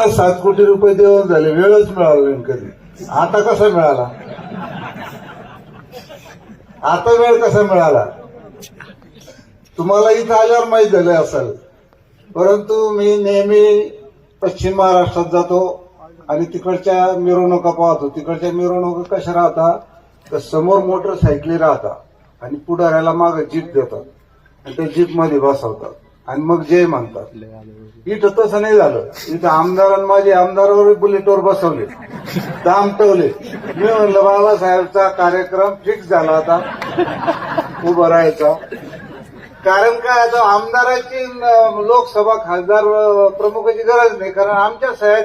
7 कोटी रुपये देऊन झाले, वेळच मिळाला नाही कधी. आता कसा मिळाला? आता वेळ कसा मिळाला? तुम्हाला इथं आल्यावर माहीत झालं असेल. परंतु मी नेहमी पश्चिम महाराष्ट्रात जातो आणि तिकडच्या मिरवणुका पाहतो. तिकडच्या मिरवणुका कशा राहतात तर समोर मोटरसायकली राहतात आणि पुढाऱ्याला मागे जीप देतात आणि त्या जीप मध्ये बसवतात आणि मग जय म्हणतात. इथं तसं नाही झालं. इथं आमदारांनी माझे आमदारावर बुलेटवर बसवले, दामटवले. मी म्हणलं बाबासाहेबचा कार्यक्रम फिक्स झाला आता उभं राहायचा. कारण काय, आता आमदाराची लोकसभा खासदार प्रमुखाची गरज नाही, कारण आमच्या सह्या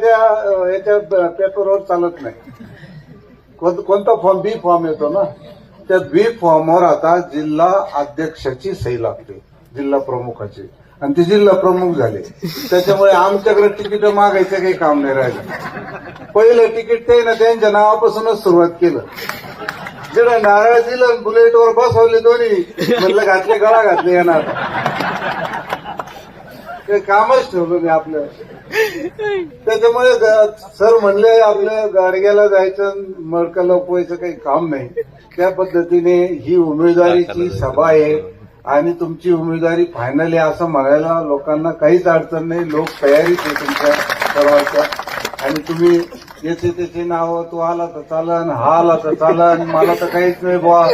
याच्या पेपरवर चालत नाही. कोणता फॉर्म? बी फॉर्म येतो ना, त्या बी फॉर्मवर आता जिल्हा अध्यक्षाची सही लागते, जिल्हा प्रमुखाची, आणि ते जिल्हा प्रमुख झाले. त्याच्यामुळे आमच्याकडे तिकीट मागायचं काही काम नाही राहिलं. पहिलं तिकीट ते ना त्यांच्या नावापासूनच सुरुवात केलं. जेवढं नारळ दिलं, बुलेटवर बसवले दोन्ही, म्हटलं घातले गळा घातले येणार. ते कामच ठेवलं नाही आपलं. त्याच्यामुळे सर म्हणले आपल्या गाडग्याला जायचं, मडकं लपवायचं काही काम नाही. त्या पद्धतीने ही उमेदवारीची सभा आहे आणि तुमची उमेदवारी फायनल आहे असं म्हणायला लोकांना काहीच अडचण नाही. लोक तयारीच आहे तुमच्या सर्वांच्या. आणि तुम्ही याचे त्याचे नाव, तो आला तर चालन, हा आला तर चालन, मला तर काहीच नाही बुवा.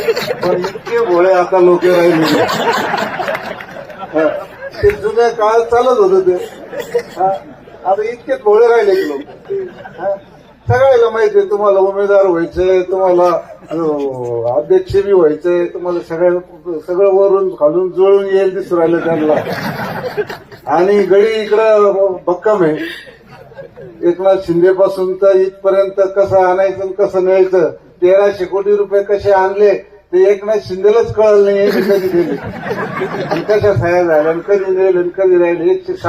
पण इतके भोळे आता लोक राहिले. ते जुन्या काळात चालत होतं ते. आता इतकेच भोळे राहिले की लोक. सगळ्याला माहिती आहे तुम्हाला उमेदवार व्हायचंय, तुम्हाला अध्यक्ष बी व्हायचंय, तुम्हाला सगळं वरून खालून जुळून येईल दिसू राहिलं त्यांना. आणि गडी इकडं भक्कम आहे. एकनाथ शिंदे पासून तर इथपर्यंत कसं आणायचं कसं न्यायचं, 1300 कोटी रुपये कसे आणले ते एकनाथ शिंदेलाच कळलं नाही कधी दिले आणि कशा सह्या झाल्या, कधी नेले कधी राहिले. 160